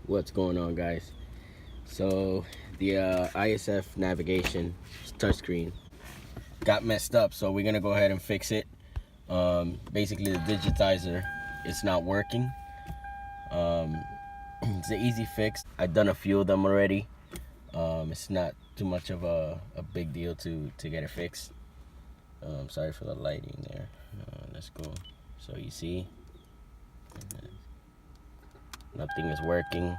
What's going on, guys? So the ISF navigation touchscreen got messed up, so we're gonna go ahead and fix it. Basically the digitizer is not working. It's an easy fix. I've done a few of them already. It's not too much of a big deal to get it fixed. Sorry for the lighting there. Let's go. So you see nothing is working.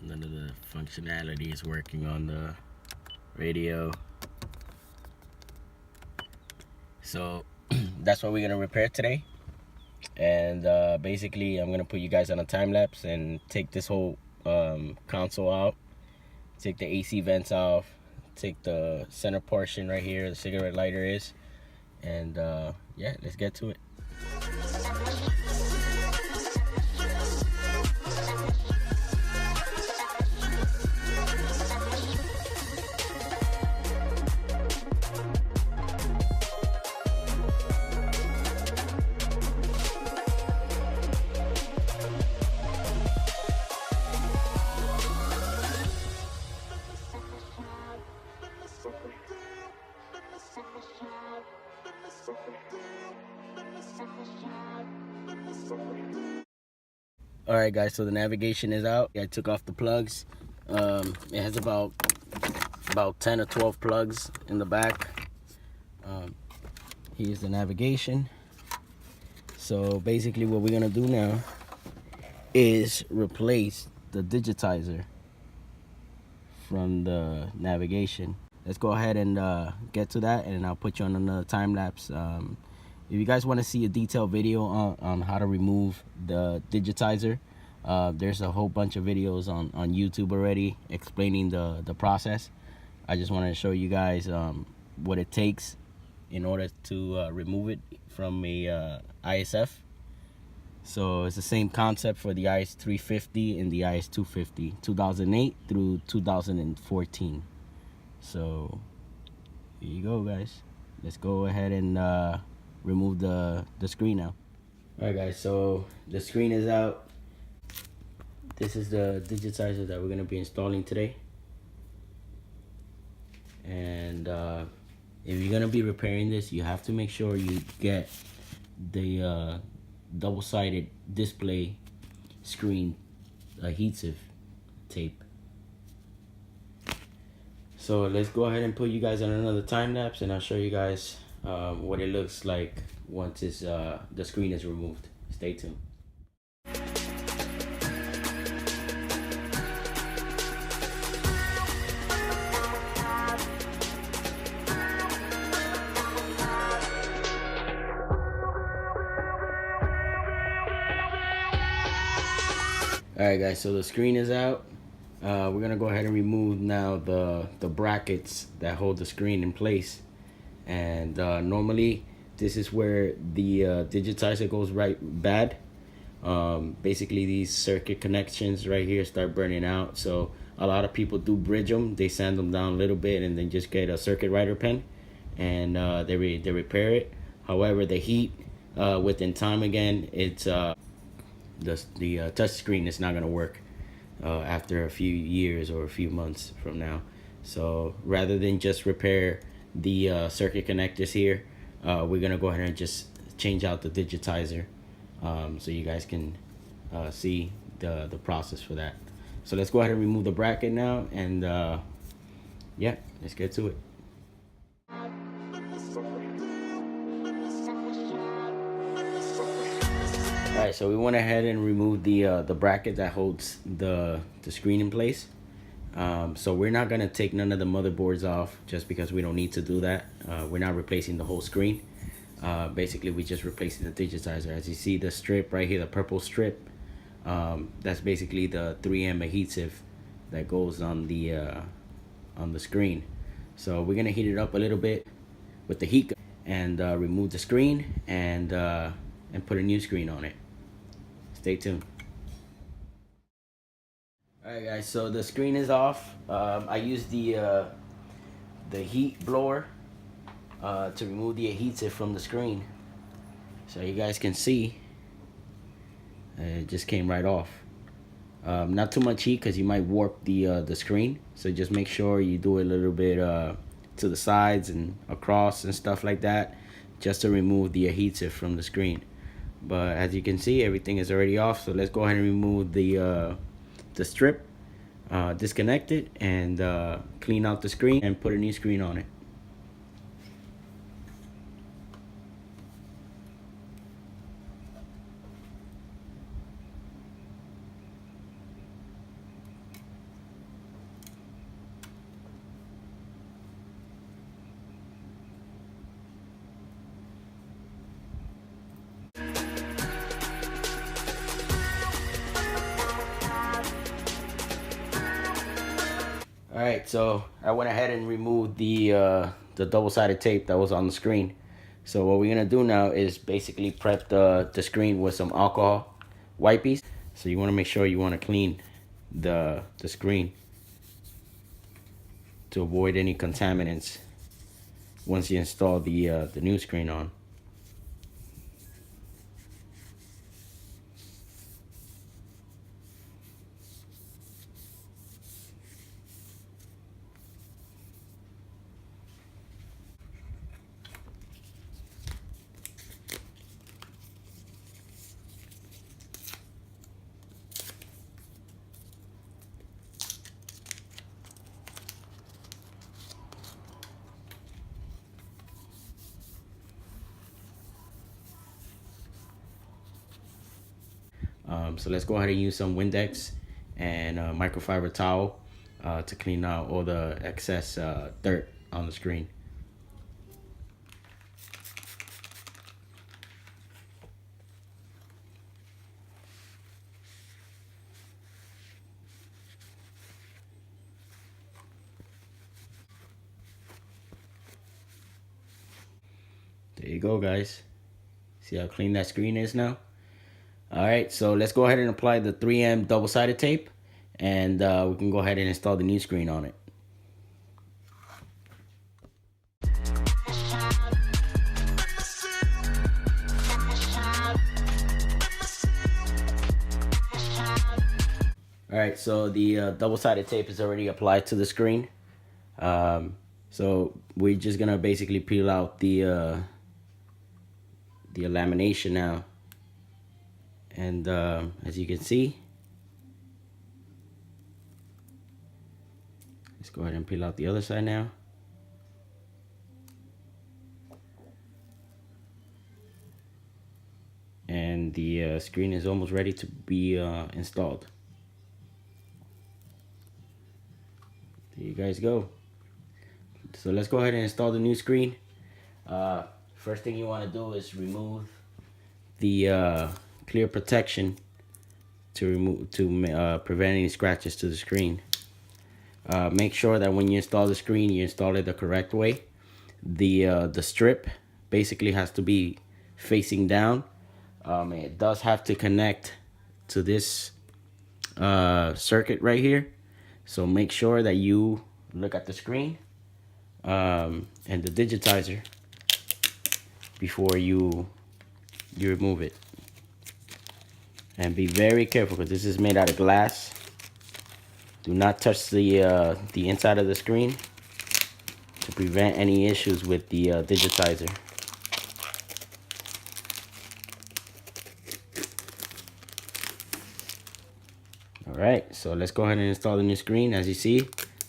None of the functionality is working on the radio. So that's what we're gonna repair today. And basically I'm gonna put you guys on a time lapse and take this whole console out, take the AC vents off, take the center portion right here, the cigarette lighter is, and yeah, let's get to it. Alright guys, so the navigation is out. I took off the plugs. It has about 10 or 12 plugs in the back. Here's the navigation. So basically what we're gonna do now is replace the digitizer from the navigation. Let's go ahead and get to that, and I'll put you on another time lapse. If you guys want to see a detailed video on how to remove the digitizer, there's a whole bunch of videos on YouTube already explaining the process. I just wanted to show you guys what it takes in order to remove it from a ISF. So it's the same concept for the IS350 and the IS250, 2008 through 2014. So here you go, guys. Let's go ahead and remove the screen now. Alright guys, so the screen is out. This is the digitizer that we're going to be installing today. And if you're going to be repairing this, you have to make sure you get the double-sided display screen adhesive tape. So let's go ahead and put you guys on another time lapse, and I'll show you guys what it looks like once it's, the screen is removed. Stay tuned. Alright guys, so the screen is out. We're gonna go ahead and remove now the brackets that hold the screen in place. And normally this is where the digitizer goes right bad. Basically these circuit connections right here start burning out, so a lot of people do bridge them. They sand them down a little bit and then just get a circuit writer pen, and they repair it. However, the heat within time, again, it's the touch screen is not going to work after a few years or a few months from now. So rather than just repair the circuit connectors here, we're gonna go ahead and just change out the digitizer, so you guys can see the process for that. So let's go ahead and remove the bracket now, and yeah, let's get to it. Alright, so we went ahead and removed the bracket that holds the screen in place. So we're not gonna take none of the motherboards off, just because we don't need to do that. We're not replacing the whole screen. Basically we're just replacing the digitizer. As you see, the strip right here, the purple strip, that's basically the 3M adhesive that goes on the screen. So we're gonna heat it up a little bit with the heat gun and remove the screen and put a new screen on it. Stay tuned. Alright guys, so the screen is off. I used the heat blower to remove the adhesive from the screen. So you guys can see it just came right off. Not too much heat because you might warp the screen. So just make sure you do a little bit to the sides and across and stuff like that, just to remove the adhesive from the screen. But as you can see, everything is already off. So let's go ahead and remove the strip, disconnect it, and clean out the screen and put a new screen on it. All right, so I went ahead and removed the double-sided tape that was on the screen. So what we're gonna do now is basically prep the screen with some alcohol wipies. So you want to make sure you want to clean the screen to avoid any contaminants once you install the new screen on. So let's go ahead and use some Windex and a microfiber towel to clean out all the excess dirt on the screen. There you go, guys. See how clean that screen is now? All right, so let's go ahead and apply the 3M double-sided tape, and we can go ahead and install the new screen on it. All right, so the double-sided tape is already applied to the screen. So we're just gonna basically peel out the lamination now. And as you can see, let's go ahead and peel out the other side now. And the screen is almost ready to be installed. There you guys go. So let's go ahead and install the new screen. First thing you want to do is remove the clear protection to prevent any scratches to the screen. Make sure that when you install the screen, you install it the correct way. The strip basically has to be facing down. It does have to connect to this circuit right here. So make sure that you look at the screen and the digitizer before you remove it. And be very careful because this is made out of glass. Do not touch the inside of the screen to prevent any issues with the digitizer. Alright, so let's go ahead and install the new screen. As you see,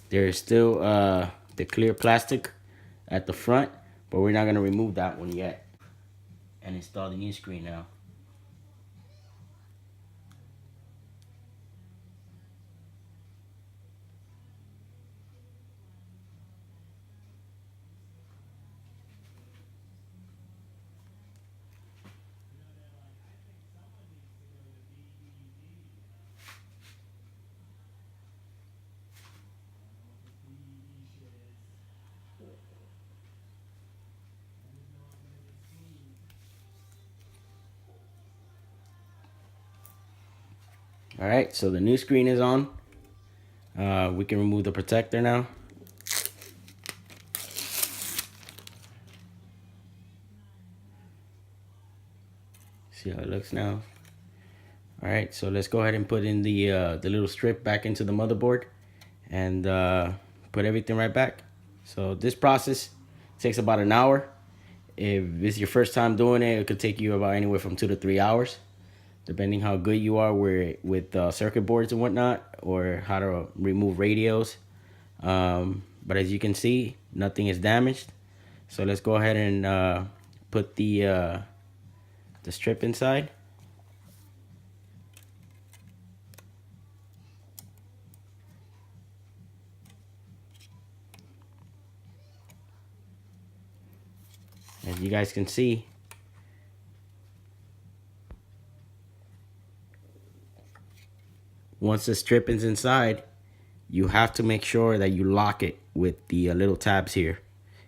there is still the clear plastic at the front, but we're not going to remove that one yet and install the new screen now. All right, so the new screen is on. We can remove the protector now. See how it looks now. All right, so let's go ahead and put in the little strip back into the motherboard and put everything right back. So this process takes about an hour. If it's your first time doing it, it could take you about anywhere from 2 to 3 hours, depending how good you are with circuit boards and whatnot, or how to remove radios. But as you can see, nothing is damaged. So let's go ahead and put the strip inside. As you guys can see, once the strip is inside, you have to make sure that you lock it with the little tabs here.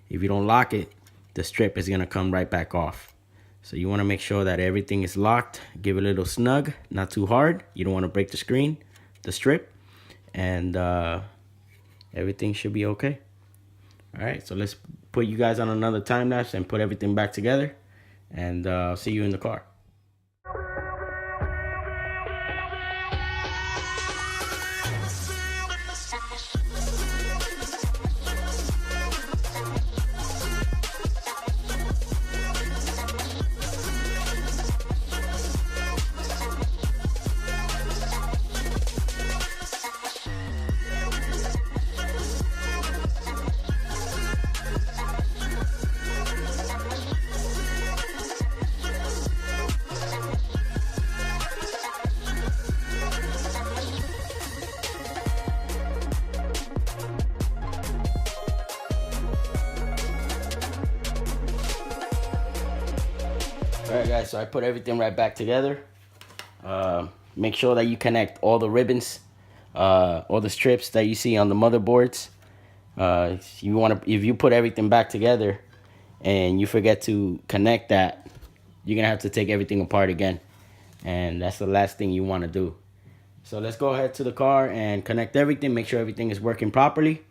If you don't lock it, the strip is gonna come right back off. So you wanna make sure that everything is locked. Give it a little snug, not too hard. You don't wanna break the screen, the strip, and everything should be okay. All right, so let's put you guys on another time lapse and put everything back together, and I'll see you in the car. Alright guys, so I put everything right back together. Make sure that you connect all the ribbons, all the strips that you see on the motherboards. If you put everything back together and you forget to connect that, you're gonna have to take everything apart again, and that's the last thing you want to do. So let's go ahead to the car and connect everything, make sure everything is working properly,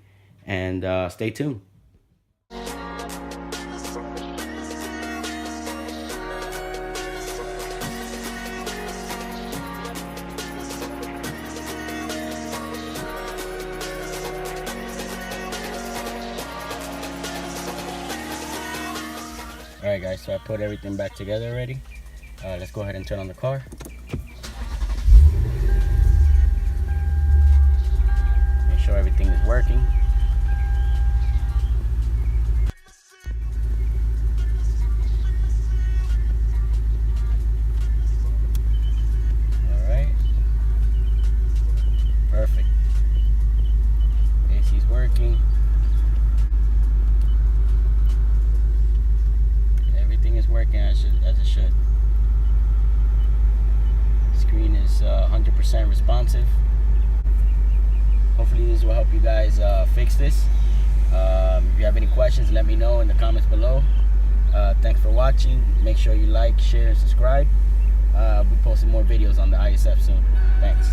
and stay tuned. Alright guys, so I put everything back together already. Let's go ahead and turn on the car. Make sure everything is working. Alright. Perfect. AC's working. Is working as it should. Screen is 100% responsive. Hopefully this will help you guys fix this. If you have any questions, let me know in the comments below. Thanks for watching. Make sure you like, share, and subscribe. I'll be posting more videos on the ISF soon. Thanks.